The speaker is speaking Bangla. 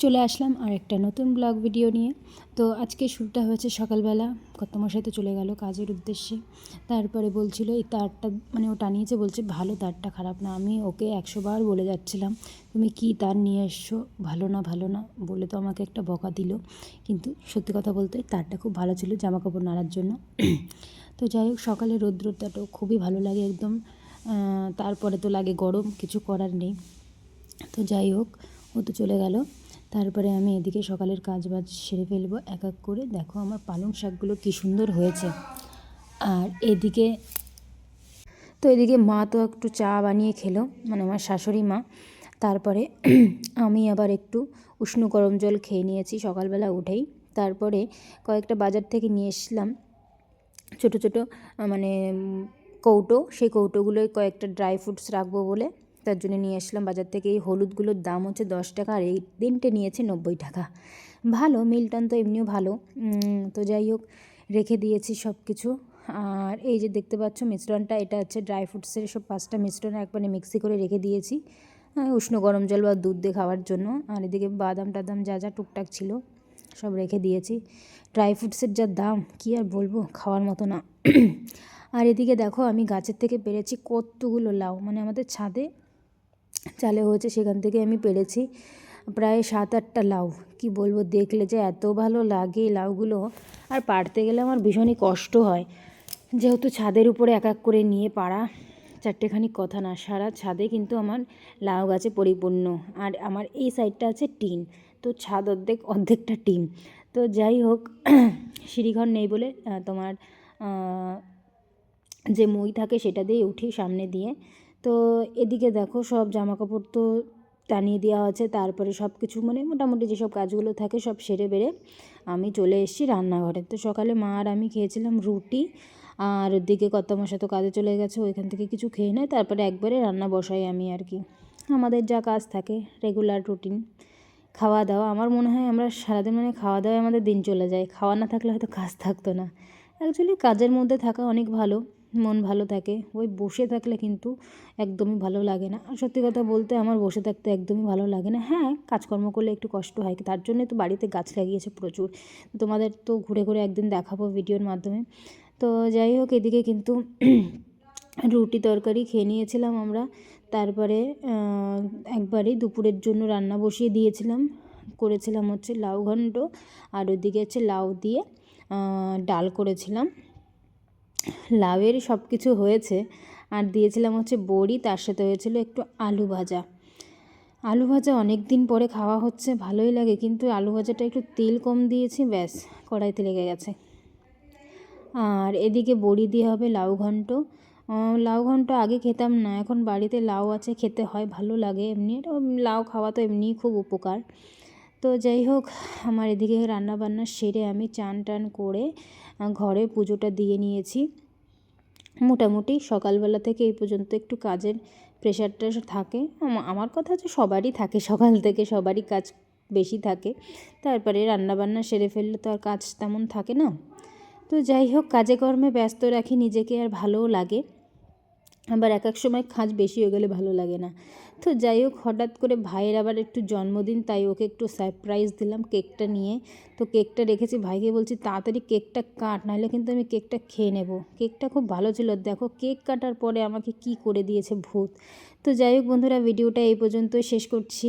চলে আসলাম আর একটা নতুন ব্লগ ভিডিও নিয়ে। তো আজকে শ্যুটটা হয়েছে সকালবেলা। কর্তামশাই তো চলে গেল কাজের উদ্দেশ্যে। তারপরে বলছিল এই তারটা মানে ও টানিয়েছে, বলছে ভালো তারটা, খারাপ না। আমি ওকে 100 বার বলে যাচ্ছিলাম তুমি কি তার নিয়ে এসছো, ভালো না ভালো না বলে তো আমাকে একটা বকা দিল। কিন্তু সত্যি কথা বলতে তারটা খুব ভালো ছিল জামাকাপড় নাড়ার জন্য। তো যাই হোক, সকালে রৌদ্রটাও খুবই ভালো লাগে একদম। তারপরে তো লাগে গরম, কিছু করার নেই। তো যাই হোক, ও তো চলে গেল। তারপরে আমি এদিকে সকালের কাজ বাজ সেরে ফেলবো এক এক করে। দেখো আমার পালং শাকগুলো কী সুন্দর হয়েছে। আর এদিকে মা তো একটু চা বানিয়ে খেলো, মানে আমার শাশুড়ি মা। তারপরে আমি আবার একটু উষ্ণ গরম জল খেয়ে নিয়েছি সকালবেলা উঠেই। তারপরে কয়েকটা বাজার থেকে নিয়ে এসলাম ছোটো ছোটো মানে কৌটো। সেই কৌটোগুলোয় কয়েকটা ড্রাই ফ্রুটস রাখবো বলে তার জন্য নিয়ে আসলাম বাজার থেকে। এই হলুদগুলোর দাম হচ্ছে 10 টাকা, আর এই তিনটে নিয়েছে 90 টাকা। ভালো, মিল্টন তো এমনিও ভালো। তো যাই হোক, রেখে দিয়েছি সব কিছু। আর এই যে দেখতে পাচ্ছ মিশ্রণটা, এটা হচ্ছে ড্রাই ফ্রুটসের সব 5টা মিশ্রণ একবারে মিক্সি করে রেখে দিয়েছি উষ্ণ গরম জল বা দুধ দিয়ে খাওয়ার জন্য। আর এদিকে বাদাম টাদাম যা যা টুকটাক ছিল সব রেখে দিয়েছি। ড্রাই ফ্রুটসের যা দাম কী আর বলবো, খাওয়ার মতো না। আর এদিকে দেখো আমি গাছের থেকে পেরেছি কতগুলো লাউ, মানে আমাদের ছাদে চালে হয়েছে, সেখান থেকে আমি পেরেছি প্রায় 7-8টা লাউ। কি বলবো, দেখলে যে এত ভালো লাগে লাউগুলো। আর পাড়তে গেলে আমার ভীষণই কষ্ট হয়, যেহেতু ছাদের উপরে এক এক করে নিয়ে পাড়া চারটেখানি কথা না, সারা ছাদে কিন্তু আমার লাউ গাছে পরিপূর্ণ। আর আমার এই সাইডটা আছে টিন, তো ছাদ অর্ধেকটা টিন। তো যাই হোক, সিঁড়িঘর নেই বলে তোমার যে মই থাকে সেটা দিয়ে উঠি সামনে দিয়ে। তো এদিকে দেখো সব জামাকাপড় তো টানিয়ে দেওয়া আছে। তারপরে সব কিছু মানে মোটামুটি যেসব কাজগুলো থাকে সব সেরে বেড়ে আমি চলে এসেছি রান্নাঘরে। তো সকালে মা আর আমি খেয়েছিলাম রুটি, আর ওদিকে কর্তামশাই তো কাজে চলে গেছে, ওইখান থেকে কিছু খেয়ে নেয়। তারপরে একবারে রান্না বসাই আমি আর কি। আমাদের যা কাজ থাকে রেগুলার রুটিন খাওয়া দাওয়া। আমার মনে হয় আমরা সারাদিন মানে খাওয়া দাওয়ায় আমাদের দিন চলে যায়, খাওয়া না থাকলে হয়তো কাজ থাকতো না। অ্যাকচুয়ালি কাজের মধ্যে থাকা অনেক ভালো, মন ভালো থাকে। ওই বসে থাকলে কিন্তু একদমই ভালো লাগে না। আর সত্যি কথা বলতে আমার বসে থাকতে একদমই ভালো লাগে না। হ্যাঁ, কাজকর্ম করলে একটু কষ্ট হয়, তার জন্য তো বাড়িতে গাছ লাগিয়েছে প্রচুর। তোমাদের তো ঘুরে ঘুরে একদিন দেখাবো ভিডিওর মাধ্যমে। তো যাই হোক, এদিকে কিন্তু রুটি তরকারি খেয়ে নিয়েছিলাম আমরা। তারপরে একবারেই দুপুরের জন্য রান্না বসিয়ে দিয়েছিলাম। করেছিলাম হচ্ছে লাউ ঘন্ট, আর ওদিকে হচ্ছে লাউ দিয়ে ডাল করেছিলাম। লাউয়ের সব কিছু হয়েছে, আর দিয়েছিলাম হচ্ছে বড়ি, তার সাথে হয়েছিল একটু আলু ভাজা। আলু ভাজা অনেক দিন পরে খাওয়া হচ্ছে, ভালোই লাগে, কিন্তু আলু ভাজাটা একটু তেল কম দিয়েছি, ব্যাস কড়াইতে লেগে গেছে। আর এদিকে বড়ি দিয়ে হবে লাউ ঘন্ট। লাউ ঘন্ট আগে খেতাম না, এখন বাড়িতে লাউ আছে, খেতে হয়, ভালো লাগে। এমনি লাউ খাওয়া তো এমনিই খুব উপকার। তো যাই হোক, আমার এদিকে রান্না বান্না সেরে আমি চান টান করে ঘরে পুজোটা দিয়ে নিয়েছি। মোটামুটি সকালবেলা থেকে এই পর্যন্ত একটু কাজের প্রেশারটা থাকে। আমার কথা হচ্ছে সবারই থাকে, সকাল থেকে সবারই কাজ বেশি থাকে। তারপরে রান্নাবান্না সেরে ফেললে তো আর কাজ তেমন থাকে না। তো যাই হোক, কাজে কর্মে ব্যস্ত রাখি নিজেকে, আর ভালোও লাগে। আবার এক এক সময় কাজ বেশি হয়ে গেলে ভালো লাগে না। তো যাই হোক, হঠাৎ করে ভাইয়ের আবার একটু জন্মদিন, তাই ওকে একটু সারপ্রাইজ দিলাম কেকটা নিয়ে। তো কেকটা রেখেছি, ভাইকে বলছি তাড়াতাড়ি কেকটা কাট, নাহলে কিন্তু আমি কেকটা খেয়ে নেব। কেকটা খুব ভালো ছিল, দেখো কেক কাটার পরে আমাকে কি করে দিয়েছে ভূত। তো যাই হোক বন্ধুরা, ভিডিওটা এই পর্যন্তই শেষ করছি।